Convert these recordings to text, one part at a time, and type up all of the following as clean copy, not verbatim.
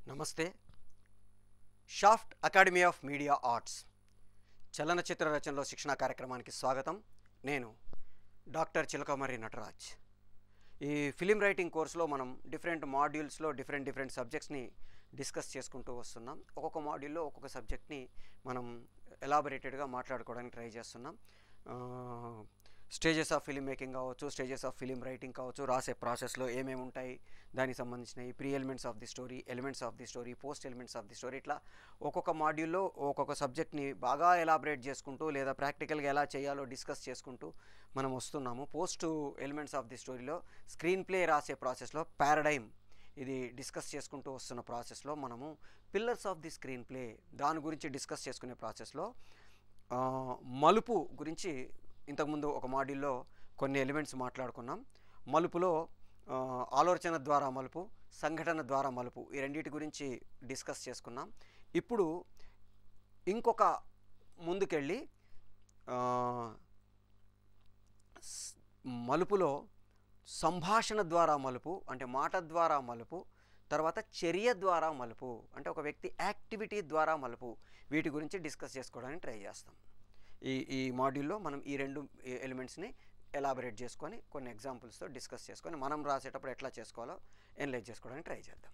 నమస్తే. Shaft academy of media arts చలనచిత్ర రచనలో శిక్షణా కార్యక్రమానికి స్వాగతం. నేను డాక్టర్ చిలకమర్రి నటరాజ్. ఈ ఫిలిం రైటింగ్ కోర్సులో మనం డిఫరెంట్ మాడ్యూల్స్లో డిఫరెంట్ సబ్జెక్ట్స్ని డిస్కస్ చేసుకుంటూ వస్తున్నాం. ఒక్కొక్క మాడ్యూల్లో ఒక్కొక్క సబ్జెక్ట్ని మనం ఎలాబొరేటెడ్గా మాట్లాడుకోవడానికి ట్రై చేస్తున్నాం. స్టేజెస్ ఆఫ్ ఫిలిం మేకింగ్ కావచ్చు, స్టేజెస్ ఆఫ్ ఫిలిం రైటింగ్ కావచ్చు, రాసే ప్రాసెస్లో ఏమేమి ఉంటాయి, దానికి సంబంధించినవి pre elements of the story, elements of the story, post elements of the story, ఇట్లా ఒక్కొక్క మాడ్యూల్లో ఒక్కొక్క సబ్జెక్ట్ని బాగా ఎలాబరేట్ చేసుకుంటూ లేదా ప్రాక్టికల్గా ఎలా చేయాలో డిస్కస్ చేసుకుంటూ మనం వస్తున్నాము. పోస్ట్ ఎలిమెంట్స్ ఆఫ్ ది స్టోరీలో స్క్రీన్ ప్లే రాసే ప్రాసెస్లో పారాడైమ్ ఇది డిస్కస్ చేసుకుంటూ వస్తున్న ప్రాసెస్లో మనము pillars of the screen play దాని గురించి డిస్కస్ చేసుకునే ప్రాసెస్లో మలుపు గురించి ఇంతకుముందు ఒక మాడ్యూల్లో కొన్ని ఎలిమెంట్స్ మాట్లాడుకున్నాం. మలుపులో ఆలోచన ద్వారా మలుపు, సంఘటన ద్వారా మలుపు, ఈ రెండింటి గురించి డిస్కస్ చేసుకున్నాం. ఇప్పుడు ఇంకొక ముందుకెళ్ళి మలుపులో సంభాషణ ద్వారా మలుపు అంటే మాట ద్వారా మలుపు, తర్వాత చర్య ద్వారా మలుపు అంటే ఒక వ్యక్తి యాక్టివిటీ ద్వారా మలుపు, వీటి గురించి డిస్కస్ చేసుకోవడానికి ట్రై చేస్తాం. ఈ మాడ్యూల్లో మనం ఈ రెండు ఎలిమెంట్స్ని ఎలాబరేట్ చేసుకొని కొన్ని ఎగ్జాంపుల్స్తో డిస్కస్ చేసుకొని మనం రాసేటప్పుడు ఎట్లా చేసుకోవాలో ఎనలైజ్ చేసుకోవడానికి ట్రై చేద్దాం.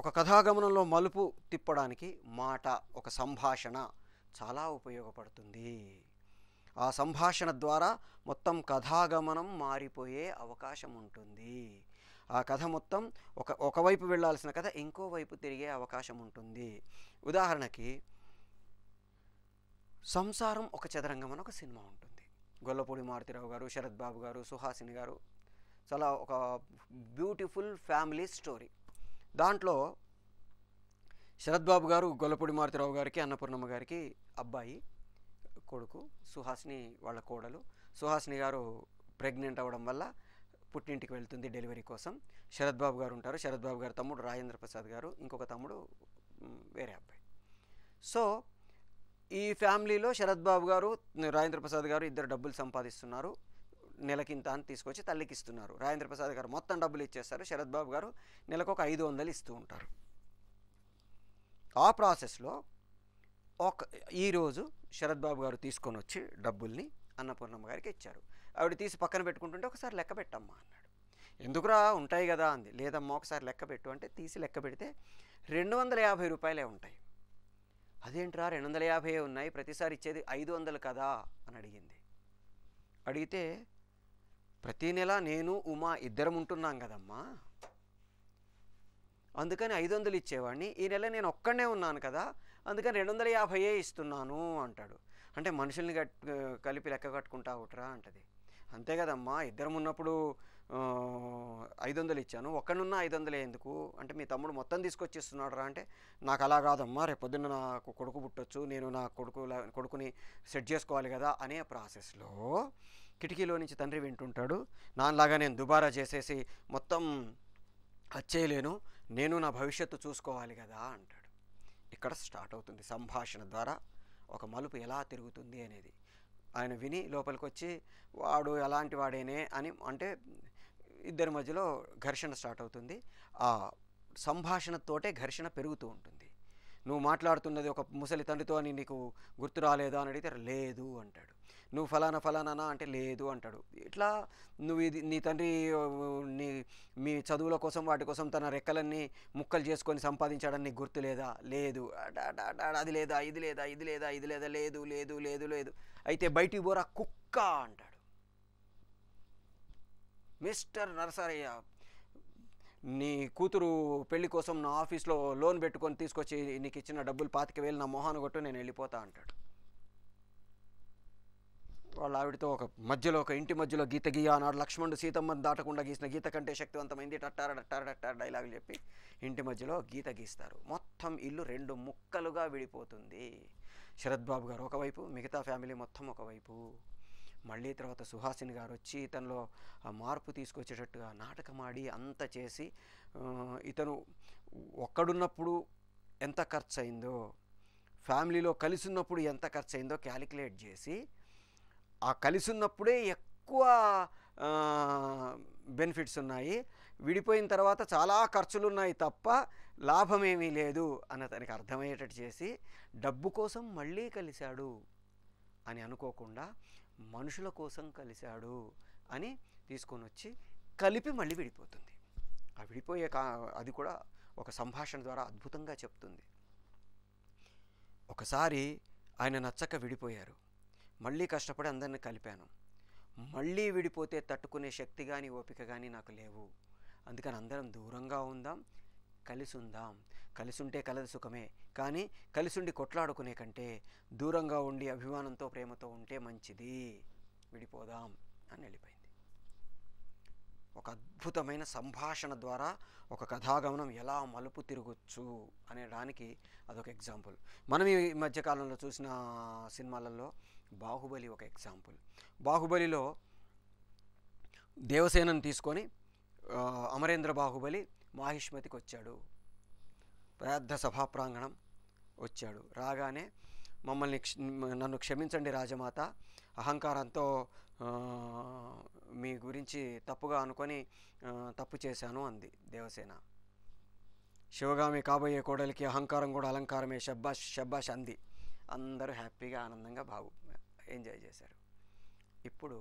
ఒక కథాగమనంలో మలుపు తిప్పడానికి మాట, ఒక సంభాషణ చాలా ఉపయోగపడుతుంది. ఆ సంభాషణ ద్వారా మొత్తం కథాగమనం మారిపోయే అవకాశం ఉంటుంది. ఆ కథ మొత్తం ఒకవైపు వెళ్ళాల్సిన కథ ఇంకోవైపు తిరిగే అవకాశం ఉంటుంది. ఉదాహరణకి సంసారం ఒక చదరంగం అని ఒక సినిమా ఉంటుంది. గొల్లపూడి మారుతిరావు గారు, శరత్ బాబు గారు, సుహాసిని గారు, చాలా ఒక బ్యూటిఫుల్ ఫ్యామిలీ స్టోరీ. దాంట్లో శరత్ బాబు గారు గొల్లపూడి మారుతిరావు గారికి, అన్నపూర్ణమ్మ గారికి అబ్బాయి, కొడుకు, సుహాసిని వాళ్ళ కోడలు. సుహాసిని గారు ప్రెగ్నెంట్ అవ్వడం వల్ల పుట్టింటికి వెళ్తుంది డెలివరీ కోసం. శరత్ బాబు గారు ఉంటారు. శరత్ బాబు గారు తమ్ముడు రాజేంద్ర ప్రసాద్ గారు, ఇంకొక తమ్ముడు వేరే అబ్బాయి. సో ఈ ఫ్యామిలీలో శరత్ బాబు గారు, రాజేంద్ర ప్రసాద్ గారు ఇద్దరు డబ్బులు సంపాదిస్తున్నారు. నెలకింత అని తీసుకొచ్చి తల్లికి ఇస్తున్నారు. రాజేంద్ర ప్రసాద్ గారు మొత్తం డబ్బులు ఇచ్చేస్తారు. శరత్ బాబు గారు నెలకు ఒక 500 ఇస్తూ ఉంటారు. ఆ ప్రాసెస్లో ఈరోజు శరత్ బాబు గారు తీసుకొని వచ్చి డబ్బుల్ని అన్నపూర్ణమ్మ గారికి ఇచ్చారు. ఆవిడ తీసి పక్కన పెట్టుకుంటుంటే ఒకసారి లెక్క పెట్టమ్మా అన్నాడు. ఎందుకురా ఉంటాయి కదా అంది. లేదమ్మా ఒకసారి లెక్క పెట్టు అంటే తీసి లెక్క పెడితే 250 రూపాయలే ఉంటాయి. అదేంట్రా 250 ఉన్నాయి, ప్రతిసారి ఇచ్చేది 500 కదా అని అడిగింది. అడిగితే ప్రతీ నెల నేను ఉమా ఇద్దరం ఉంటున్నాం కదమ్మా, అందుకని 500 ఇచ్చేవాడిని. ఈ నెల నేను ఒక్కడనే ఉన్నాను కదా, అందుకని 250 ఇస్తున్నాను అంటాడు. అంటే మనుషుల్ని కలిపి లెక్క కట్టుకుంటా ఒకట్రా అంటది. అంతే కదమ్మా, ఇద్దరం ఉన్నప్పుడు 500 ఇచ్చాను, ఒక్కడున్నా 500 ఎందుకు అంటే మీ తమ్ముడు మొత్తం తీసుకొచ్చి ఇస్తున్నాడు రా అంటే నాకు అలా కాదమ్మా, రేపు పొద్దున్న నాకు కొడుకు పుట్టొచ్చు, నేను నా కొడుకుని సెట్ చేసుకోవాలి కదా అనే ప్రాసెస్లో కిటికీలో నుంచి తండ్రి వింటుంటాడు. నాలాగా నేను దుబారా చేసేసి మొత్తం వచ్చేయలేను, నేను నా భవిష్యత్తు చూసుకోవాలి కదా అంటాడు. ఇక్కడ స్టార్ట్ అవుతుంది సంభాషణ ద్వారా ఒక మలుపు ఎలా తిరుగుతుంది అనేది. ఆయన విని లోపలికి వచ్చి వాడు ఎలాంటి వాడేనే అని అంటే ఇద్దరి మధ్యలో ఘర్షణ స్టార్ట్ అవుతుంది. ఆ సంభాషణతోటే ఘర్షణ పెరుగుతూ ఉంటుంది. నువ్వు మాట్లాడుతున్నది ఒక ముసలి తండ్రితో అని నీకు గుర్తు రాలేదా అని అడిగితే లేదు అంటాడు. నువ్వు ఫలానా అంటే లేదు అంటాడు. ఇట్లా నువ్వు ఇది నీ తండ్రి మీ చదువుల కోసం వాటి కోసం తన రెక్కలన్నీ ముక్కలు చేసుకొని సంపాదించాడని నీకు గుర్తు లేదా? లేదు. అది లేదా, ఇది లేదా, ఇది లేదా, ఇది లేదా, లేదు లేదు లేదు లేదు. అయితే బయటికి పోరా కుక్క అంటాడు. మిస్టర్ నరసరయ్య, నీ కూతురు పెళ్లి కోసం నా ఆఫీస్లో లోన్ పెట్టుకొని తీసుకొచ్చి నీకు ఇచ్చిన డబ్బులు 25,000 నా మొహాన్ని కొట్టు, నేను వెళ్ళిపోతా అంటాడు. వాళ్ళ ఆవిడతో ఒక ఇంటి మధ్యలో గీత గీయ అన్నాడు. లక్ష్మణుడు సీతమ్మని దాటకుండా గీసిన గీత కంటే శక్తివంతమైంది టట్టార డైలాగులు చెప్పి ఇంటి మధ్యలో గీత గీస్తారు. మొత్తం ఇల్లు 2 ముక్కలుగా విడిపోతుంది. శరత్ బాబు గారు ఒకవైపు, మిగతా ఫ్యామిలీ మొత్తం ఒకవైపు. మళ్ళీ తర్వాత సుహాసిని గారు వచ్చి ఇతనిలో ఆ మార్పు తీసుకొచ్చేటట్టుగా నాటకమాడి అంత చేసి ఇతను ఒక్కడున్నప్పుడు ఎంత ఖర్చు అయిందో, ఫ్యామిలీలో కలిసి ఉన్నప్పుడు ఎంత ఖర్చు అయిందో క్యాలిక్యులేట్ చేసి ఆ కలిసి ఉన్నప్పుడే ఎక్కువ బెనిఫిట్స్ ఉన్నాయి, విడిపోయిన తర్వాత చాలా ఖర్చులున్నాయి తప్ప లాభమేమీ లేదు అని అతనికి అర్థమయ్యేటట్టు చేసి డబ్బు కోసం మళ్ళీ కలిశాడు అని అనుకోకుండా మనుషుల కోసం కలిశాడు అని తీసుకొని వచ్చి కలిపి మళ్ళీ విడిపోతుంది. ఆ విడిపోయే అది కూడా ఒక సంభాషణ ద్వారా అద్భుతంగా చెప్తుంది. ఒకసారి ఆయన నచ్చక విడిపోయారు, మళ్ళీ కష్టపడి అందరిని కలిపాను, మళ్ళీ విడిపోతే తట్టుకునే శక్తి కానీ ఓపిక కానీ నాకు లేవు, అందుకని అందరం దూరంగా ఉందాం, కలిసి ఉందాం, కలిసి ఉంటే కలదు సుఖమే, కానీ కలిసుండి కొట్లాడుకునే కంటే దూరంగా ఉండి అభిమానంతో ప్రేమతో ఉంటే మంచిది, విడిపోదాం అని వెళ్ళిపోయింది. ఒక అద్భుతమైన సంభాషణ ద్వారా ఒక కథాగమనం ఎలా మలుపు తిరగొచ్చు అనేదానికి అదొక ఎగ్జాంపుల్. మనం ఈ మధ్యకాలంలో చూసిన సినిమాలలో బాహుబలి ఒక ఎగ్జాంపుల్. బాహుబలిలో దేవసేనను తీసుకొని అమరేంద్ర బాహుబలి మాహిష్మతికి వచ్చాడు, పెద్ద సభా ప్రాంగణం వచ్చాడు. రాగానే నన్ను క్షమించండి రాజమాత, అహంకారంతో మీ గురించి తప్పుగా అనుకొని తప్పు చేశాను అంది దేవసేన. శివగామి కాబోయే కోడలికి అహంకారం కూడా అలంకారమే, షబ్బాష్ షబ్బాష్ అంది. అందరూ హ్యాపీగా ఆనందంగా ఎంజాయ్ చేశారు. ఇప్పుడు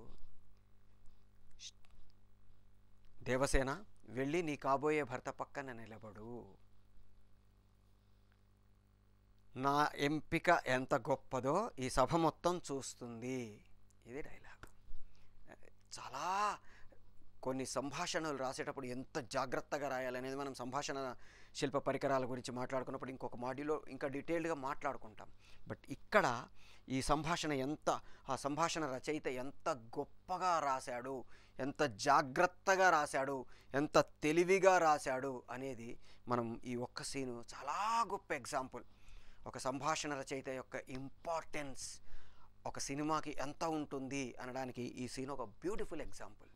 దేవసేన వెళ్ళి నీ కాబోయే భర్త పక్కన నిలబడు, నా ఎంపిక ఎంత గొప్పదో ఈ సభ మొత్తం చూస్తుంది. ఇది డైలాగ్. చాలా కొన్ని సంభాషణలు రాసేటప్పుడు ఎంత జాగ్రత్తగా రాయాలనేది మనం సంభాషణ శిల్ప పరికరాల గురించి మాట్లాడుకున్నప్పుడు ఇంకొక మాడ్యూల్లో ఇంకా డీటెయిల్డ్గా మాట్లాడుకుంటాం. బట్ ఇక్కడ ఈ సంభాషణ ఆ సంభాషణ రచయిత ఎంత గొప్పగా రాశాడు, ఎంత జాగ్రత్తగా రాశాడు, ఎంత తెలివిగా రాశాడు అనేది మనం ఈ ఒక్క సీను చాలా గొప్ప ఎగ్జాంపుల్. ఒక సంభాషణ రచయిత యొక్క ఇంపార్టెన్స్ ఒక సినిమాకి ఎంత ఉంటుంది అనడానికి ఈ సీన్ ఒక బ్యూటిఫుల్ ఎగ్జాంపుల్.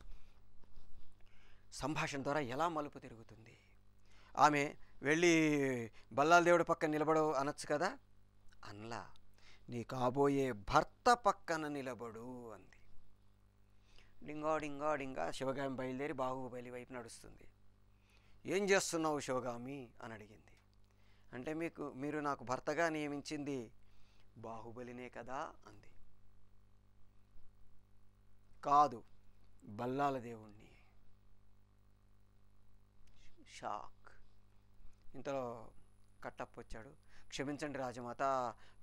సంభాషణ ద్వారా ఎలా మలుపు తిరుగుతుంది. ఆమె వెళ్ళి బల్లాల దేవుడి పక్కన నిలబడు అనొచ్చు కదా, అన్లా, నీ కాబోయే భర్త పక్కన నిలబడు అంది. డింగా డింగా డింగా శివగామి బయలుదేరి బాహుబలి వైపు నడుస్తుంది. ఏం చేస్తున్నావు శివగామి అని అడిగింది. అంటే మీరు నాకు భర్తగా నియమించింది బాహుబలినే కదా అంది. కాదు, బల్లాల దేవుణ్ణి. షాక్. ఇంతలో కట్టప్ప వచ్చాడు. క్షమించండి రాజమాత,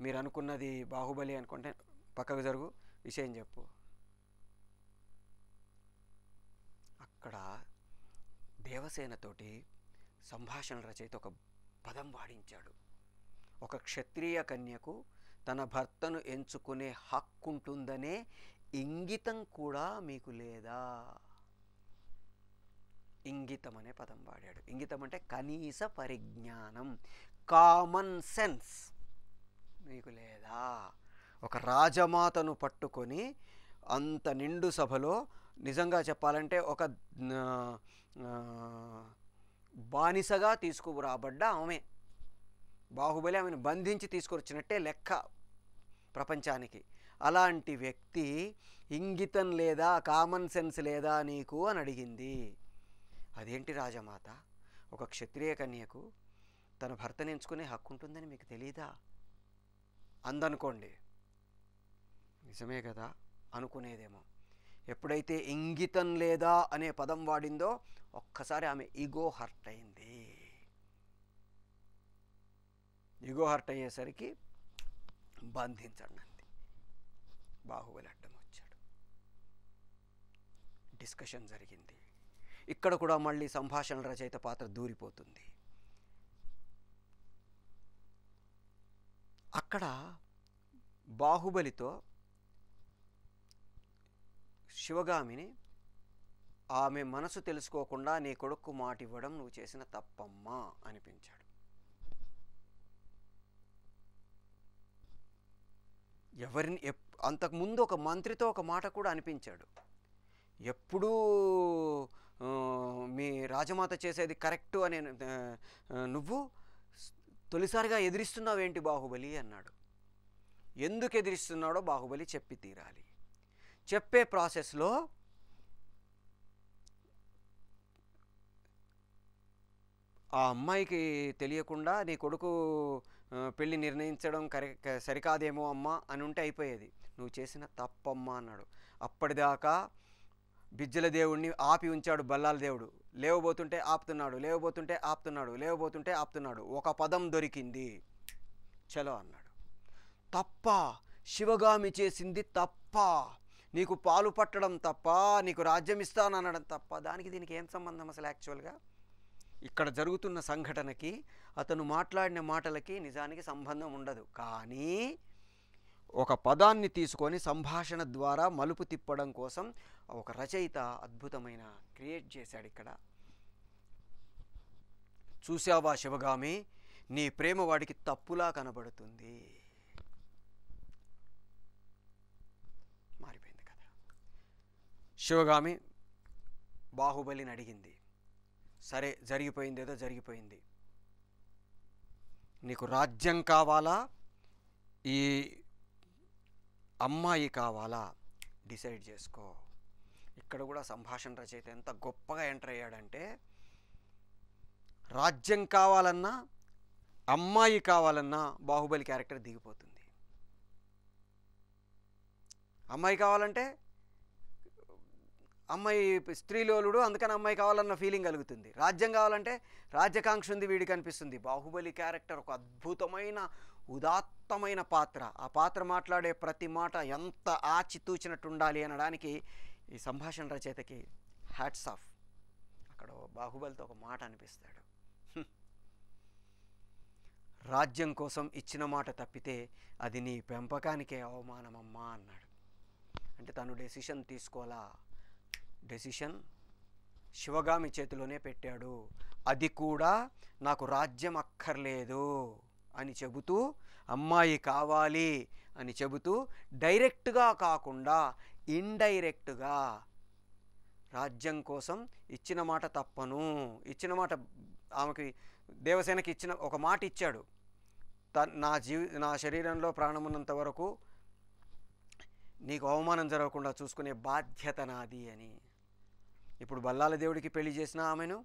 మీరు అనుకున్నది బాహుబలి అనుకుంటే పక్కకు జరుగు, విషయం చెప్పు. అక్కడ దేవసేనతోటి సంభాషణ రచయిత ఒక పదం వాడించాడు. ఒక క్షత్రియ కన్యకు తన భర్తను ఎంచుకునే హక్కుంటుందనే ఇంగితం కూడా మీకు లేదా? ఇంగితం అనే పదం వాడాడు. ఇంగితం అంటే కనీస పరిజ్ఞానం, కామన్ సెన్స్ మీకు లేదా? ఒక రాజమాతను పట్టుకొని అంత నిండు సభలో నిజంగా చెప్పాలంటే ఒక బానిసగా తీసుకురాబడ్డ ఆమె, బాహుబలి ఆమెను బంధించి తీసుకొచ్చినట్టే లెక్క ప్రపంచానికి. అలాంటి వ్యక్తి ఇంగితం లేదా, కామన్ సెన్స్ లేదా నీకు అని అడిగింది. అదేంటి రాజమాత, ఒక క్షత్రియ కన్యకు తన భర్తను ఎంచుకునే హక్కు ఉంటుందని మీకు తెలీదా అందనుకోండి. నిజమే కదా అనుకునేదేమో. ఎప్పుడైతే ఇంగితం లేదా అనే పదం వాడిందో ఒక్కసారి ఆమె ఈగో హర్ట్ అయింది. ఈగో హర్ట్ అయ్యేసరికి బంధించండి అంది. బాహుబలి అడ్డం వచ్చాడు. డిస్కషన్ జరిగింది. ఇక్కడ కూడా మళ్ళీ సంభాషణ రచయిత పాత్ర దూరిపోతుంది. అక్కడ బాహుబలితో శివగామిని ఆమె మనసు తెలుసుకోకుండా నీ కొడుకు మాట ఇవ్వడం నువ్వు చేసిన తప్పమ్మా అనిపించాడు. ఎవరిని అంతకుముందు ఒక మంత్రితో ఒక మాట కూడా అనిపించాడు. ఎప్పుడూ మీ రాజమాత చేసేది కరెక్టు అని నువ్వు తొలిసారిగా ఎదిరిస్తున్నావేంటి బాహుబలి అన్నాడు. ఎందుకు ఎదిరిస్తున్నాడో బాహుబలి చెప్పి తీరాలి. చెప్పే ప్రాసెస్లో ఆ అమ్మాయికి తెలియకుండా నీ కొడుకు పెళ్ళి నిర్ణయించడం సరికాదేమో అమ్మ అని ఉంటే అయిపోయేది. నువ్వు చేసిన తప్పమ్మా అన్నాడు. అప్పటిదాకా బిజ్జల దేవుడిని ఆపి ఉంచాడు బల్లాల దేవుడు. లేవబోతుంటే ఆపుతున్నాడు, లేవబోతుంటే ఆపుతున్నాడు, లేవబోతుంటే ఆపుతున్నాడు. ఒక పదం దొరికింది, చలో అన్నాడు. తప్ప, శివగామి చేసింది తప్ప, నీకు పాలు పట్టడం తప్ప, నీకు రాజ్యం ఇస్తాననడం తప్ప. దానికి దీనికి ఏం సంబంధం అసలు యాక్చువల్గా? ఇక్కడ జరుగుతున్న సంఘటనకి అతను మాట్లాడిన మాటలకి నిజానికి సంబంధం ఉండదు. కానీ ఒక పదాన్ని తీసుకొని సంభాషణ ద్వారా మలుపు తిప్పడం కోసం ఒక రచయిత అద్భుతమైన క్రియేట్ చేశాడు ఇక్కడ. చూసావా శివగామి, నీ ప్రేమ వాడికి తప్పులా కనబడుతుంది. మారిపోయింది కదా. శివగామి బాహుబలిని అడిగింది, సరే జరిగిపోయింది ఏదో జరిగిపోయింది, నీకు రాజ్యం కావాలా, ఈ అమ్మాయి కావాలా, డిసైడ్ చేసుకో. ఇక్కడ కూడా సంభాషణ రచయిత ఎంత గొప్పగా ఎంటర్ అయ్యాడంటే, రాజ్యం కావాలన్నా అమ్మాయి కావాలన్నా బాహుబలి క్యారెక్టర్ దిగిపోతుంది. అమ్మాయి కావాలంటే అమ్మాయి స్త్రీలోలుడు, అందుకని అమ్మాయి కావాలన్న ఫీలింగ్ కలుగుతుంది. రాజ్యం కావాలంటే రాజ్యకాంక్ష ఉంది వీడికి అనిపిస్తుంది. బాహుబలి క్యారెక్టర్ ఒక అద్భుతమైన ఉదాత్తమైన పాత్ర. ఆ పాత్ర మాట్లాడే ప్రతి మాట ఎంత ఆచితూచినట్టు ఉండాలి అనడానికి ఈ సంభాషణ రచయితకి హ్యాట్స్ ఆఫ్. అక్కడ బాహుబలితో ఒక మాట అనిపిస్తాడు, రాజ్యం కోసం ఇచ్చిన మాట తప్పితే అది నీ పెంపకానికే అవమానమమ్మా అన్నాడు. అంటే తను డెసిషన్ తీసుకోవాలా, డెసిషన్ శివగామి చేతిలోనే పెట్టాడు. అది కూడా నాకు రాజ్యం అక్కర్లేదు అని చెబుతూ, అమ్మాయి కావాలి అని చెబుతూ, డైరెక్ట్గా కాకుండా ఇండైరెక్ట్గా రాజ్యం కోసం ఇచ్చిన మాట తప్పను, ఇచ్చిన మాట ఆమెకి దేవసేనకి ఇచ్చిన ఒక మాట ఇచ్చాడు, నా శరీరంలో ప్రాణమున్నంత వరకు నీకు అవమానం జరగకుండా చూసుకునే బాధ్యత నాది అని. ఇప్పుడు బల్లాల దేవుడికి పెళ్లి చేసిన ఆమెను,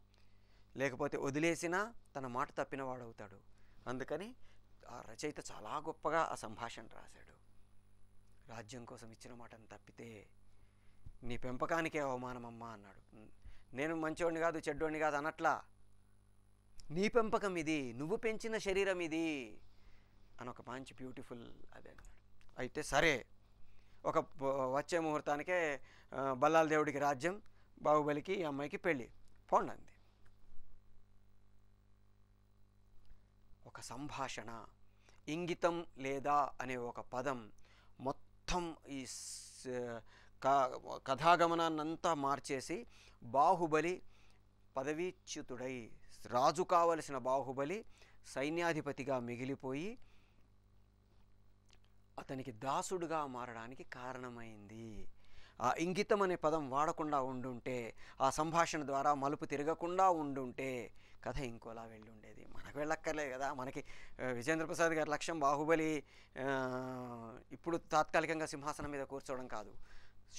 లేకపోతే వదిలేసినా తన మాట తప్పిన వాడవుతాడు. అందుకని ఆ రచయిత చాలా గొప్పగా ఆ సంభాషణ రాశాడు. రాజ్యం కోసం ఇచ్చిన మాటను తప్పితే నీ పెంపకానికే అవమానమమ్మా అన్నాడు. నేను మంచోడిని కాదు చెడ్డోడిని కాదు అనట్లా, నీ పెంపకం ఇది, నువ్వు పెంచిన శరీరం ఇది అని ఒక మంచి బ్యూటిఫుల్ అది అన్నాడు. అయితే సరే, ఒక వచ్చే ముహూర్తానికే బల్లాల దేవుడికి రాజ్యం, బాహుబలికి ఈ అమ్మాయికి పెళ్ళి, పోండి. ఒక సంభాషణ, ఇంగితం లేదా అనే ఒక పదం మొత్తం ఈ కథాగమనాన్నంతా మార్చేసి, బాహుబలి పదవీచ్యుతుడై రాజు కావలసిన బాహుబలి సైన్యాధిపతిగా మిగిలిపోయి అతనికి దాసుడుగా మారడానికి కారణమైంది. ఆ ఇంగితం అనే పదం వాడకుండా ఉండుంటే, ఆ సంభాషణ ద్వారా మలుపు తిరగకుండా ఉండుంటే కథ ఇంకోలా వెళ్ళి ఉండేది. మనకు వెళ్ళక్కర్లేదు కదా. మనకి విజేంద్ర ప్రసాద్ గారి లక్ష్యం బాహుబలి ఇప్పుడు తాత్కాలికంగా సింహాసనం మీద కూర్చోవడం కాదు,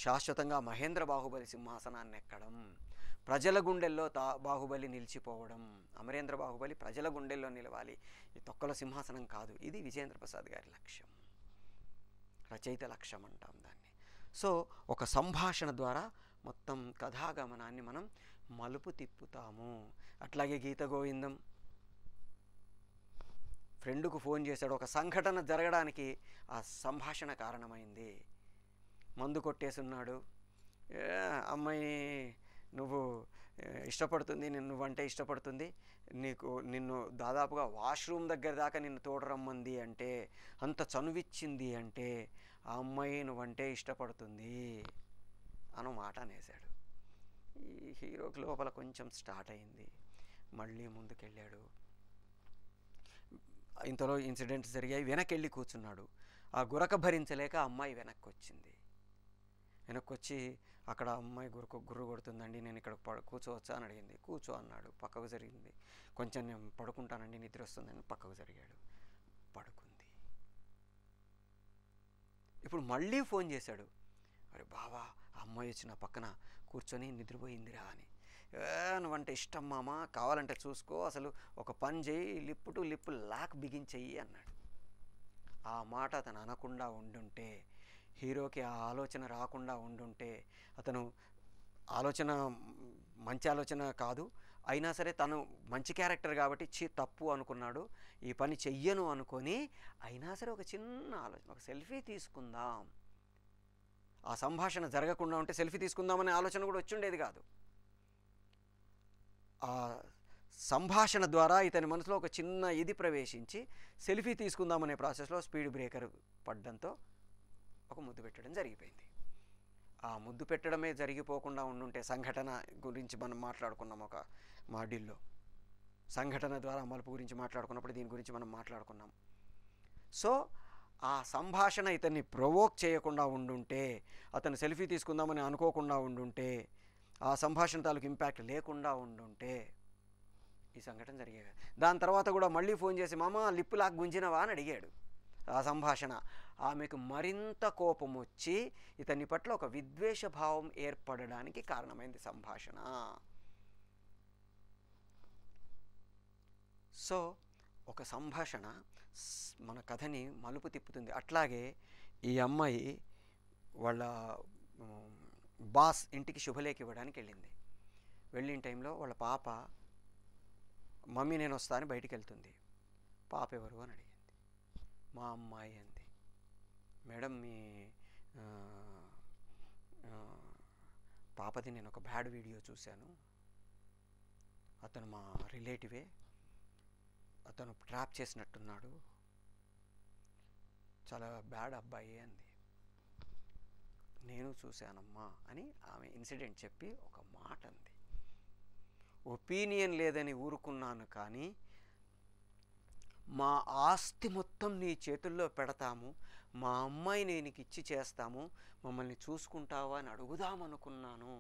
శాశ్వతంగా మహేంద్ర బాహుబలి సింహాసనాన్ని ఎక్కడం, ప్రజల గుండెల్లో బాహుబలి నిలిచిపోవడం. అమరేంద్ర బాహుబలి ప్రజల గుండెల్లో నిలవాలి, ఈ తొక్కల సింహాసనం కాదు. ఇది విజేంద్ర ప్రసాద్ గారి లక్ష్యం, రచయిత లక్ష్యం అంటాం దాన్ని. సో ఒక సంభాషణ ద్వారా మొత్తం కథాగమనాన్ని మనం మలుపు తిప్పుతాము. అట్లాగే గీత గోవిందం ఫ్రెండ్కు ఫోన్ చేశాడు, ఒక సంఘటన జరగడానికి ఆ సంభాషణ కారణమైంది. మందు కొట్టేసున్నాడు, అమ్మాయి నువ్వు ఇష్టపడుతుంది, నువ్వంటే ఇష్టపడుతుంది, నిన్ను దాదాపుగా వాష్రూమ్ దగ్గర దాకా నిన్ను తోడరమ్మంది అంటే, అంత చనువిచ్చింది అంటే ఆ అమ్మాయి నువ్వంటే ఇష్టపడుతుంది అను మాట అనేసాడు. ఈ హీరోకి లోపల కొంచెం స్టార్ట్ అయింది, మళ్ళీ ముందుకెళ్ళాడు. ఇంతలో ఇన్సిడెంట్స్ జరిగాయి, వెనక్కి వెళ్ళి కూర్చున్నాడు. ఆ గురక భరించలేక అమ్మాయి వెనక్కి వచ్చింది. వెనక్కి వచ్చి అక్కడ అమ్మాయి గుర్రు కొడుతుందండి, నేను ఇక్కడ కూర్చోవచ్చా అని అడిగింది. కూర్చో అన్నాడు. పక్కకు జరిగింది. కొంచెం నేను పడుకుంటానండి, నిద్ర వస్తుందని పక్కకు జరిగాడు, పడుకుంది. ఇప్పుడు మళ్ళీ ఫోన్ చేశాడు, అరే బావా, ఆ అమ్మాయి వచ్చి నా పక్కన కూర్చొని నిద్రపోయిందిరా అని. నువ్వంటే ఇష్టం మామ, కావాలంటే చూసుకో, అసలు ఒక పని చేయి, లిప్ టు లిప్ లాక్ బిగించెయ్యి అన్నాడు. ఆ మాట అతను అనకుండా ఉండుంటే, హీరోకి ఆ ఆలోచన రాకుండా ఉండుంటే, అతను ఆలోచన మంచి ఆలోచన కాదు, అయినా సరే తను మంచి క్యారెక్టర్ కాబట్టి తప్పు అనుకున్నాడు, ఈ పని చెయ్యను అనుకొని అయినా సరే ఒక చిన్న ఆలోచన, ఒక సెల్ఫీ తీసుకుందాం, ఆ సంభాషణ జరగకుండా ఉంటే సెల్ఫీ తీసుకుందామనే ఆలోచన కూడా వచ్చుండేది కాదు. ఆ సంభాషణ ద్వారా ఇతని మనసులో ఒక చిన్న ఇది ప్రవేశించి సెల్ఫీ తీసుకుందామనే ప్రాసెస్లో స్పీడ్ బ్రేకర్ పడ్డంతో ఒక ముద్దు పెట్టడం జరిగిపోయింది. ఆ ముద్దు పెట్టడమే జరిగిపోకుండా ఉండుంటే, సంఘటన గురించి మనం మాట్లాడుకున్నాం ఒక మాడ్యూల్లో, సంఘటన ద్వారా మలుపు గురించి మాట్లాడుకున్నప్పుడు దీని గురించి మనం మాట్లాడుకున్నాం. సో ఆ సంభాషణ ఇతన్ని ప్రొవోక్ చేయకుండా ఉండుంటే, అతను సెల్ఫీ తీసుకుందామని అనుకోకుండా ఉండుంటే, ఆ సంభాషణ తాలూకు ఇంపాక్ట్ లేకుండా ఉండుంటే ఈ సంఘటన జరిగేది. దాని తర్వాత కూడా మళ్ళీ ఫోన్ చేసి, మామ లిప్పు లాక్ గుంజినవా అని అడిగాడు. ఆ సంభాషణ ఆమెకు మరింత కోపం వచ్చి ఇతని పట్ల ఒక విద్వేష భావం ఏర్పడడానికి కారణమైంది సంభాషణ. సో ఒక సంభాషణ మన కథని మలుపు తిప్పుతుంది. అట్లాగే ఈ అమ్మాయి వాళ్ళ బాస్ ఇంటికి శుభలేఖ ఇవ్వడానికి వెళ్ళింది. వెళ్ళిన టైంలో వాళ్ళ పాప, మమ్మీ నేను వస్తాను బయటికి వెళ్తుంది. పాప ఎవరు అని అడిగింది. మా అమ్మాయి అంది. మేడం మీ పాపది నేను ఒక బ్యాడ్ వీడియో చూశాను, అతను మా రిలేటివే, అతను ట్రాప్ చేసినట్టున్నాడు, చాలా బ్యాడ్ అబ్బాయి అంది. నేను చూశానమ్మా అని ఆమె ఇన్సిడెంట్ చెప్పి ఒక మాట అంది. ఒపీనియన్ లేదని ఊరుకున్నాను, కానీ మా ఆస్తి మొత్తం నీ చేతుల్లో పెడతాము, మా అమ్మాయిని నీకు ఇచ్చి చేస్తాము, మమ్మల్ని చూసుకుంటావా అని అడుగుదామనుకున్నాను,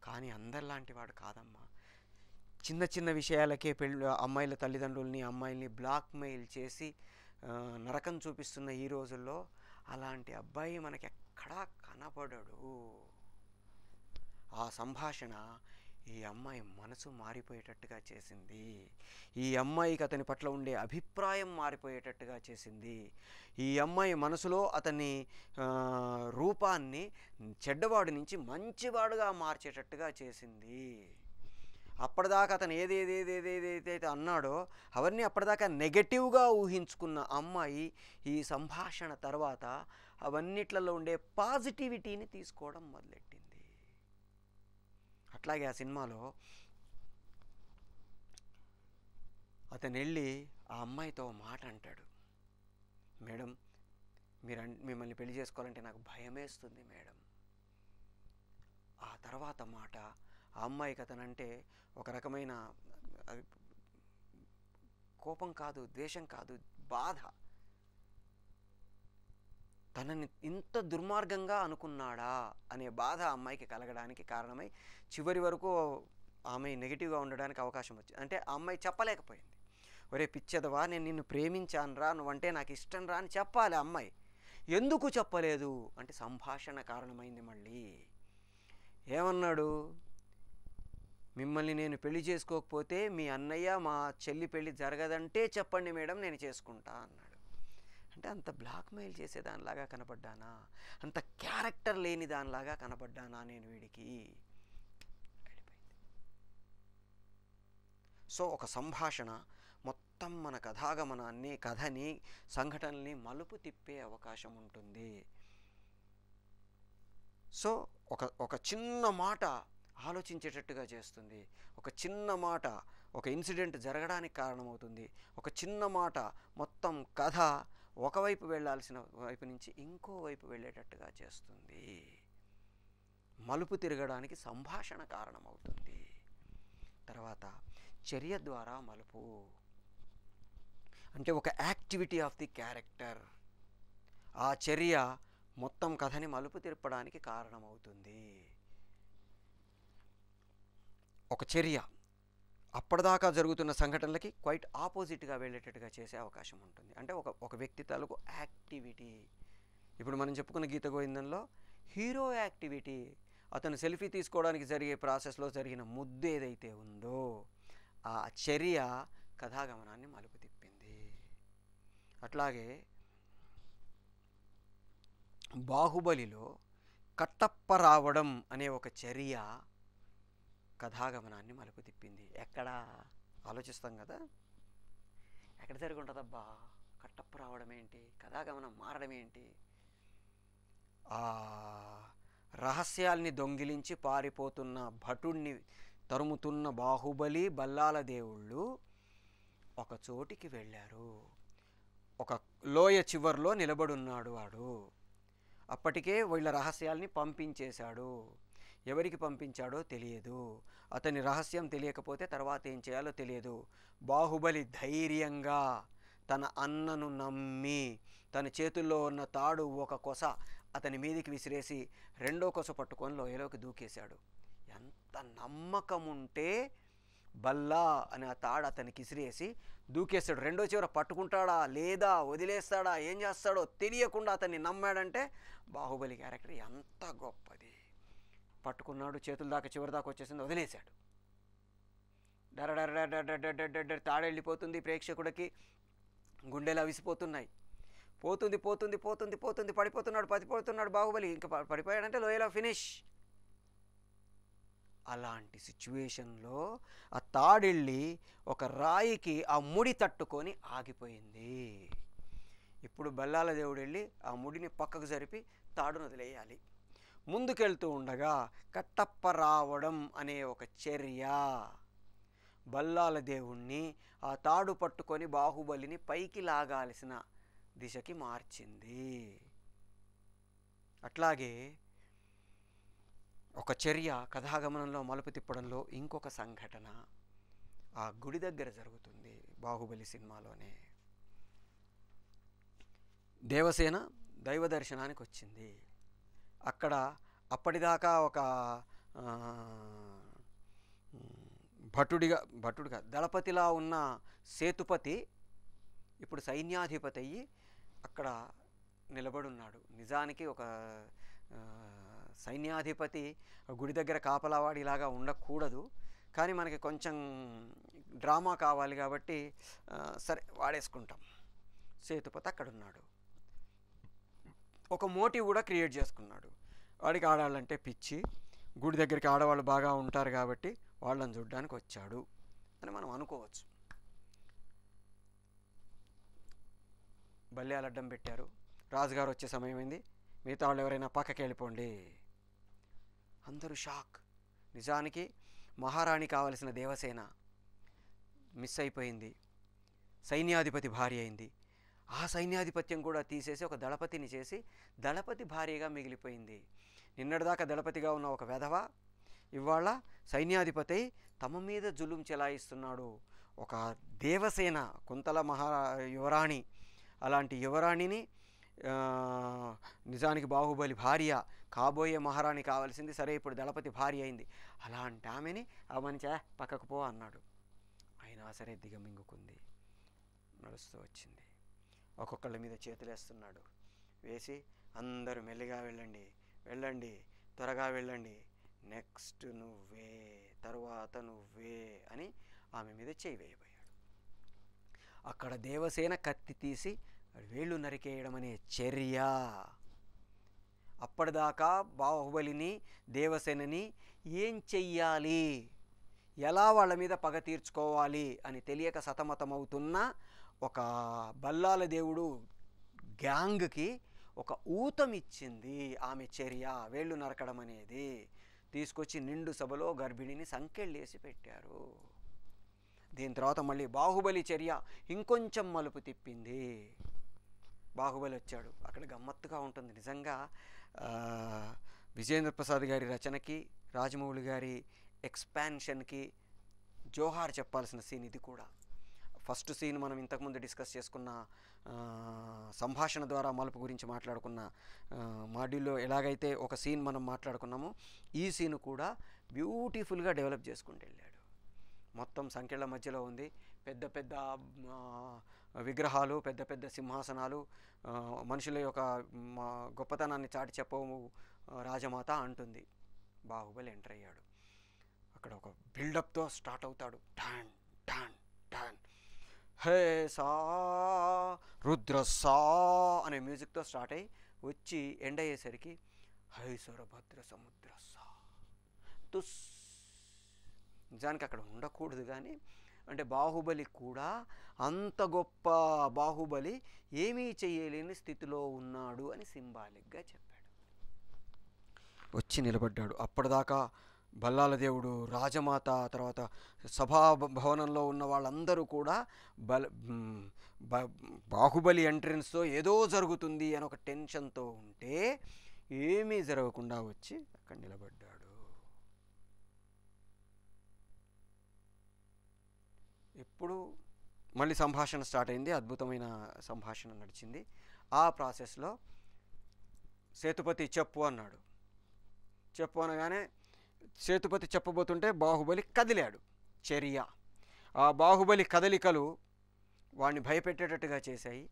కానీ అందరిలాంటి వాడు కాదమ్మా. చిన్న చిన్న విషయాలకే అమ్మాయిల తల్లిదండ్రుల్ని అమ్మాయిల్ని బ్లాక్మెయిల్ చేసి నరకం చూపిస్తున్న ఈ రోజుల్లో అలాంటి అబ్బాయి మనకి ఎక్కడా కనపడడు. ఆ సంభాషణ ఈ అమ్మాయి మనసు మారిపోయేటట్టుగా చేసింది. ఈ అమ్మాయికి అతని పట్ల ఉండే అభిప్రాయం మారిపోయేటట్టుగా చేసింది. ఈ అమ్మాయి మనసులో అతని రూపాన్ని చెడ్డవాడి నుంచి మంచివాడుగా మార్చేటట్టుగా చేసింది. అప్పటిదాకా అతను ఏదేదైతే అన్నాడో అవన్నీ అప్పటిదాకా నెగటివ్గా ఊహించుకున్న అమ్మాయి ఈ సంభాషణ తర్వాత అవన్నిట్లలో ఉండే పాజిటివిటీని తీసుకోవడం మొదలెట్టింది. అట్లాగే ఆ సినిమాలో అతను వెళ్ళి ఆ అమ్మాయితో మాట అంటాడు, మేడం మిమ్మల్ని పెళ్లి చేసుకోవాలంటే నాకు భయమేస్తుంది మేడం. ఆ తర్వాత మాట ఆ అమ్మాయికి అతనంటే ఒక రకమైన కోపం కాదు, ద్వేషం కాదు, బాధ. తనని ఇంత దుర్మార్గంగా అనుకున్నాడా అనే బాధ ఆ అమ్మాయికి కలగడానికి కారణమై చివరి వరకు ఆమె నెగిటివ్గా ఉండడానికి అవకాశం వచ్చింది. అంటే ఆ అమ్మాయి చెప్పలేకపోయింది. ఒరే పిచ్చదవా, నేను నిన్ను ప్రేమించాను రా, నువ్వంటే నాకు ఇష్టం రా అని చెప్పాలి. ఆ అమ్మాయి ఎందుకు చెప్పలేదు అంటే సంభాషణ కారణమైంది. మళ్ళీ ఏమన్నాడు, మిమ్మల్ని నేను పెళ్లి చేసుకోకపోతే మీ అన్నయ్య మా చెల్లి పెళ్లి జరగదంటే చెప్పండి మేడం, నేను చేసుకుంటా అన్నాడు. అంటే అంత బ్లాక్మెయిల్ చేసే దానిలాగా కనపడ్డానా, అంత క్యారెక్టర్ లేని దానిలాగా కనపడ్డానా నేను వీడికి? వెళ్ళిపోయింది. సో ఒక సంభాషణ మొత్తం మన కథాగమనాన్ని, కథని, సంఘటనల్ని మలుపు తిప్పే అవకాశం ఉంటుంది. సో ఒక చిన్న మాట ఆలోచించేటట్టుగా చేస్తుంది. ఒక చిన్న మాట ఒక ఇన్సిడెంట్ జరగడానికి కారణమవుతుంది. ఒక చిన్న మాట మొత్తం కథ ఒకవైపు వెళ్ళాల్సిన వైపు నుంచి ఇంకో వైపు వెళ్ళేటట్టుగా చేస్తుంది. మలుపు తిరగడానికి సంభాషణ కారణమవుతుంది. తర్వాత చర్య ద్వారా మలుపు అంటే ఒక యాక్టివిటీ ఆఫ్ ది క్యారెక్టర్. ఆ చర్య మొత్తం కథని మలుపు తిప్పడానికి కారణమవుతుంది. ఒక చర్య అప్పటిదాకా జరుగుతున్న సంఘటనలకి క్వైట్ ఆపోజిట్గా వెళ్ళేటట్టుగా చేసే అవకాశం ఉంటుంది. అంటే ఒక వ్యక్తి తాలూకు యాక్టివిటీ. ఇప్పుడు మనం చెప్పుకున్న గీత గోవిందంలో హీరో యాక్టివిటీ, అతను సెల్ఫీ తీసుకోవడానికి జరిగే ప్రాసెస్లో జరిగిన ముద్దు ఏదైతే ఉందో ఆ చర్య కథాగమనాన్ని మలుపు తిప్పింది. అట్లాగే బాహుబలిలో కట్టప్ప రావడం అనే ఒక చర్య కథాగమనాన్ని మలుపు తిప్పింది. ఎక్కడ ఆలోచిస్తాం కదా, ఎక్కడ జరిగి ఉంటుందబ్బా కట్టప్ప రావడం ఏంటి, కథాగమనం మారడం ఏంటి? ఆ రహస్యాల్ని దొంగిలించి పారిపోతున్న భటుణ్ణి తరుముతున్న బాహుబలి బల్లాల దేవుళ్ళు ఒక చోటికి వెళ్ళారు. ఒక లోయ చివర్లో నిలబడున్నాడు వాడు. అప్పటికే వీళ్ళ రహస్యాల్ని పంపించేశాడు. ఎవరికి పంపించాడో తెలియదు. అతని రహస్యం తెలియకపోతే తర్వాత ఏం చేయాలో తెలియదు. బాహుబలి ధైర్యంగా తన అన్నను నమ్మి తన చేతుల్లో ఉన్న తాడు ఒక కొస అతని మీదికి విసిరేసి రెండో కొస పట్టుకొని లోయలోకి దూకేశాడు. ఎంత నమ్మకం ఉంటే బల్లా అని ఆ తాడు అతనికి విసిరేసి దూకేస్తాడు. రెండో చివర పట్టుకుంటాడా లేదా వదిలేస్తాడా ఏం చేస్తాడో తెలియకుండా అతన్ని నమ్మాడంటే బాహుబలి క్యారెక్టర్ ఎంత గొప్పది. పట్టుకున్నాడు, చేతుల దాకా చివరి దాకా వచ్చేసింది, వదిలేశాడు. డర తాడెళ్ళిపోతుంది. ప్రేక్షకుడికి గుండెలు అవిసిపోతున్నాయి. పోతుంది పోతుంది పోతుంది పోతుంది పడిపోతున్నాడు బాహుబలి. ఇంకా పడిపోయాడంటే లోయలో ఫినిష్. అలాంటి సిచ్యువేషన్లో ఆ తాడెళ్ళి ఒక రాయికి ఆ ముడి తట్టుకొని ఆగిపోయింది. ఇప్పుడు బల్లాల దేవుడు వెళ్ళి ఆ ముడిని పక్కకు జరిపి తాడును వదిలేయాలి. ముందుకెళ్తూ ఉండగా కట్టప్ప రావడం అనే ఒక చర్య బల్లాల దేవుణ్ణి ఆ తాడు పట్టుకొని బాహుబలిని పైకి లాగాల్సిన దిశకి మార్చింది. అట్లాగే ఒక చర్య కథాగమనంలో మలుపు తిప్పడంలో ఇంకొక సంఘటన ఆ గుడి దగ్గర జరుగుతుంది. బాహుబలి సినిమాలోనే దేవసేన దైవ దర్శనానికి వచ్చింది. అక్కడ అప్పటిదాకా ఒక భటుడిగా దళపతిలా ఉన్న సేతుపతి ఇప్పుడు సైన్యాధిపతి అయ్యి అక్కడ నిలబడున్నాడు. నిజానికి ఒక సైన్యాధిపతి గుడి దగ్గర కాపలావాడిలాగా ఉండకూడదు, కానీ మనకి కొంచెం డ్రామా కావాలి కాబట్టి సరే వాడేసుకుంటాం. సేతుపతి అక్కడున్నాడు. ఒక మోటివ్ కూడా క్రియేట్ చేసుకున్నాడు. వాడికి ఆడాలంటే పిచ్చి, గుడి దగ్గరికి ఆడవాళ్ళు బాగా ఉంటారు కాబట్టి వాళ్ళని చూడడానికి వచ్చాడు అని మనం అనుకోవచ్చు. బల్యాలు అడ్డం పెట్టారు. రాజుగారు వచ్చే సమయమైంది, మిగతా వాళ్ళు ఎవరైనా పక్కకి వెళ్ళిపోండి. అందరూ షాక్. నిజానికి మహారాణి కావలసిన దేవసేన మిస్ అయిపోయింది, సైన్యాధిపతి భార్య అయింది. ఆ సైన్యాధిపత్యం కూడా తీసేసి ఒక దళపతిని చేసి దళపతి భార్యగా మిగిలిపోయింది. నిన్నటిదాకా దళపతిగా ఉన్న ఒక వెధవ ఇవాళ సైన్యాధిపతి తమ మీద జులుం చెలాయిస్తున్నాడు. ఒక దేవసేన కుంతల యువరాణి, అలాంటి యువరాణిని నిజానికి బాహుబలి భార్య కాబోయే మహారాణి కావాల్సింది, సరే ఇప్పుడు దళపతి భార్య అయింది. అలాంటి ఆమెని ఆ మనిషి పక్కకు పో అన్నాడు. అయినా సరే దిగమింగుకుంది, నడుస్తూ వచ్చింది. ఒక్కొక్కళ్ళ మీద చేతులు వేస్తున్నాడు. వేసి అందరూ మెల్లిగా వెళ్ళండి త్వరగా వెళ్ళండి, నెక్స్ట్ నువ్వే, తరువాత నువ్వే అని ఆమె మీద చేయి వేయబోయాడు. అక్కడ దేవసేన కత్తి తీసి వేళ్ళు నరికేయడం అనే చర్య. అప్పటిదాకా బాహుబలిని దేవసేనని ఏం చెయ్యాలి, ఎలా వాళ్ళ మీద పగ తీర్చుకోవాలి అని తెలియక సతమతమవుతున్న ఒక బల్లాల దేవుడు గ్యాంగ్కి ఒక ఊతమిచ్చింది ఆమె చర్య, వేళ్ళు నరకడం అనేది. తీసుకొచ్చి నిండు సభలో గర్భిణిని సంకెళ్ళేసి పెట్టారు. దీని తర్వాత మళ్ళీ బాహుబలి చర్య ఇంకొంచెం మలుపు తిప్పింది. బాహుబలి వచ్చాడు. అక్కడ గమ్మత్తుగా ఉంటుంది నిజంగా. విజేంద్ర ప్రసాద్ గారి రచనకి, రాజమౌళి గారి ఎక్స్పాన్షన్కి జోహార్ చెప్పాల్సిన సీన్ ఇది కూడా. ఫస్ట్ సీన్ మనం ఇంతకుముందు డిస్కస్ చేసుకున్న సంభాషణ ద్వారా మలుపు గురించి మాట్లాడుకున్న మాడ్యూల్లో ఎలాగైతే ఒక సీన్ మనం మాట్లాడుకున్నామో ఈ సీన్ కూడా బ్యూటిఫుల్గా డెవలప్ చేసుకుంటూ వెళ్ళాడు. మొత్తం సంఖ్యల మధ్యలో ఉంది, పెద్ద పెద్ద విగ్రహాలు, పెద్ద పెద్ద సింహాసనాలు, మనుషుల యొక్క గొప్పతనాన్ని చాటి చెప్పవు రాజమాత అంటుంది. బాహుబలి ఎంటర్ అయ్యాడు. అక్కడ ఒక బిల్డప్తో స్టార్ట్ అవుతాడు. టాన్ టాన్ టాన్, హే సా రుద్ర సా అనే మ్యూజిక్తో స్టార్ట్ అయ్యి వచ్చి ఎండ్ అయ్యేసరికి హై సొరభద్ర సముద్ర సా తుస్. నిజానికి అక్కడ ఉండకూడదు, కానీ అంటే బాహుబలి కూడా అంత గొప్ప బాహుబలి ఏమీ చేయలేని స్థితిలో ఉన్నాడు అని సింబాలిక్గా చెప్పాడు. వచ్చి నిలబడ్డాడు. అప్పటిదాకా బల్లాల దేవుడు, రాజమాత, తర్వాత సభాభవనంలో ఉన్న వాళ్ళందరూ కూడా బాహుబలి ఎంట్రన్స్తో ఏదో జరుగుతుంది అని ఒక టెన్షన్తో ఉంటే ఏమీ జరగకుండా వచ్చి అక్కడ నిలబడ్డాడు. ఇప్పుడు మళ్ళీ సంభాషణ స్టార్ట్ అయింది. అద్భుతమైన సంభాషణ నడిచింది. ఆ ప్రాసెస్లో సేతుపతి చెప్పు అన్నాడు. చెప్పు అనగానే సేతుపతి చెప్పబోతుంటే బాహుబలి కదిలాడు. చర్య, ఆ బాహుబలి కదలికలు వాడిని భయపెట్టేటట్టుగా చేశాయి.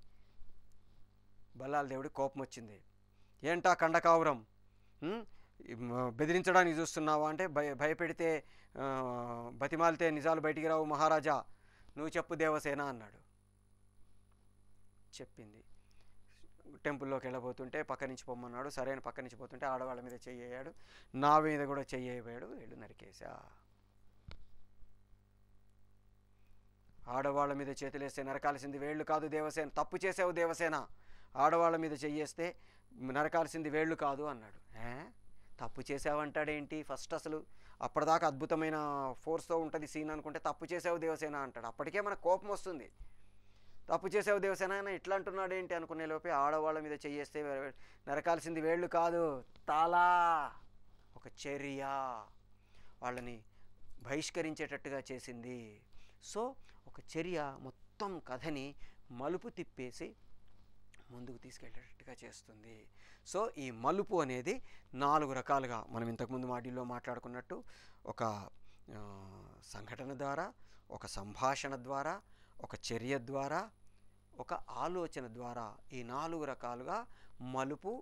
బల్లాల దేవుడి కోపం వచ్చింది. ఏంటా కండకావురం, బెదిరించడానికి చూస్తున్నావా అంటే, భయపెడితే బతిమాలితే నిజాలు బయటికి రావు మహారాజా, నువ్వు చెప్పు దేవసేన అన్నాడు. చెప్పింది. టెంపుల్లోకి వెళ్ళబోతుంటే పక్క నుంచి పొమ్మన్నాడు. సరైన పక్క నుంచి పోతుంటే ఆడవాళ్ళ మీద చెయ్యాడు, నా మీద కూడా చెయ్యబోయాడు. వేళ్ళు నరికేశా. ఆడవాళ్ళ మీద చేతులేస్తే నరకాల్సింది వేళ్ళు కాదు దేవసేన, తప్పు చేసావు దేవసేన, ఆడవాళ్ళ మీద చెయ్యేస్తే నరకాల్సింది వేళ్ళు కాదు అన్నాడు. తప్పు చేసావంటాడేంటి? ఫస్ట్ అసలు అప్పటిదాకా అద్భుతమైన ఫోర్స్తో ఉంటుంది సీన్ అనుకుంటే తప్పు చేసావు దేవసేన అంటాడు. అప్పటికే మనకు కోపం వస్తుంది. తప్పు చేసావు దేవసేన అని ఇట్లా అంటున్నాడు ఏంటి అనుకునే లోపే ఆడవాళ్ళ మీద చెయ్యేస్తే నరకాల్సింది వేళ్ళు కాదు తాలా, ఒక చర్య వాళ్ళని బహిష్కరించేటట్టుగా చేసింది. సో ఒక చర్య మొత్తం కథని మలుపు తిప్పేసి ముందుకు తీసుకెళ్ళేటట్టుగా చేస్తుంది. సో ఈ మలుపు అనేది 4 రకాలుగా మనం ఇంతకుముందు మాడ్యూల్లో మాట్లాడుకున్నట్టు, ఒక సంఘటన ద్వారా, ఒక సంభాషణ ద్వారా, ఒక చర్య ద్వారా, ఒక ఆలోచన ద్వారా, ఈ 4 రకాలుగా మలుపు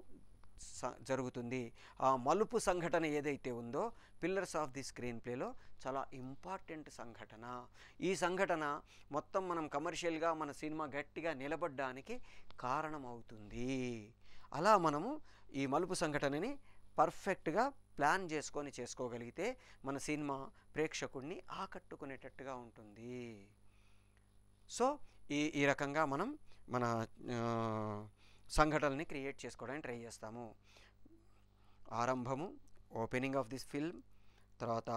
జరుగుతుంది. ఆ మలుపు సంఘటన ఏదైతే ఉందో పిల్లర్స్ ఆఫ్ ది స్క్రీన్ ప్లేలో చాలా ఇంపార్టెంట్ సంఘటన. ఈ సంఘటన మొత్తం మనం కమర్షియల్గా మన సినిమా గట్టిగా నిలబడడానికి కారణమవుతుంది. అలా మనము ఈ మలుపు సంఘటనని పర్ఫెక్ట్గా ప్లాన్ చేసుకోగలిగితే మన సినిమా ప్రేక్షకుడిని ఆకట్టుకునేటట్టుగా ఉంటుంది. సో ఈ రకంగా మనం మన సంఘటనల్ని క్రియేట్ చేసుకోవడానికి ట్రై చేస్తాము. ఆరంభము, ఓపెనింగ్ ఆఫ్ దిస్ ఫిల్మ్, తర్వాత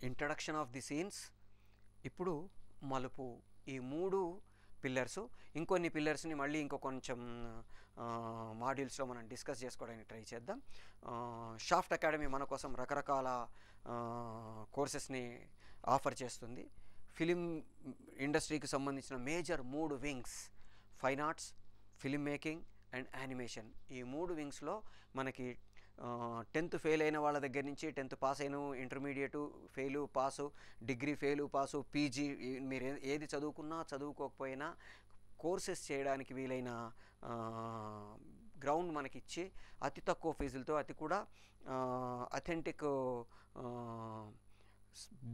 ఇంట్రడక్షన్ ఆఫ్ ది సీన్స్, ఇప్పుడు మలుపు. ఈ 3 పిల్లర్సు. ఇంకొన్ని పిల్లర్స్ని మళ్ళీ కొంచెం మాడ్యూల్స్లో మనం డిస్కస్ చేసుకోవడానికి ట్రై చేద్దాం. షాఫ్ట్ అకాడమీ మన కోసం రకరకాల కోర్సెస్ని ఆఫర్ చేస్తుంది. ఫిలిం ఇండస్ట్రీకి సంబంధించిన major 3 wings, fine arts, film making and animation. ఈ 3 వింగ్స్లో మనకి 10th ఫెయిల్ అయిన వాళ్ళ దగ్గర నుంచి 10th పాస్ అయిన, intermediate fail pass, degree fail pass, PG, మీరు ఏది చదువుకున్నా చదువుకోకపోయినా కోర్సెస్ చేయడానికి వీలైన గ్రౌండ్ మనకిచ్చి అతి తక్కువ ఫీజులతో, అతి కూడా authentic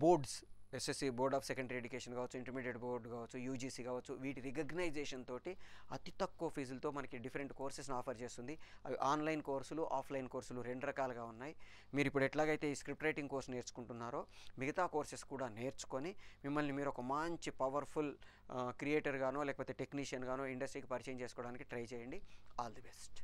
boards, SSC board of secondary education కావచ్చు, ఇంటర్మీడియట్ బోర్డు కావచ్చు, యూజీసీ కావచ్చు, వీటి రికగ్నైజేషన్ తోటి అతి తక్కువ ఫీజులతో మనకి డిఫరెంట్ కోర్సెస్ని ఆఫర్ చేస్తుంది. అవి ఆన్లైన్ కోర్సులు, ఆఫ్లైన్ కోర్సులు 2 రకాలుగా ఉన్నాయి. మీరు ఇప్పుడు ఎట్లాగైతే ఈ స్క్రిప్ట్ రైటింగ్ కోర్స్ నేర్చుకుంటున్నారో మిగతా కోర్సెస్ కూడా నేర్చుకొని మిమ్మల్ని మీరు ఒక మంచి పవర్ఫుల్ క్రియేటర్గానో లేకపోతే టెక్నీషియన్గానో ఇండస్ట్రీకి పరిచయం చేసుకోవడానికి ట్రై చేయండి. All the best.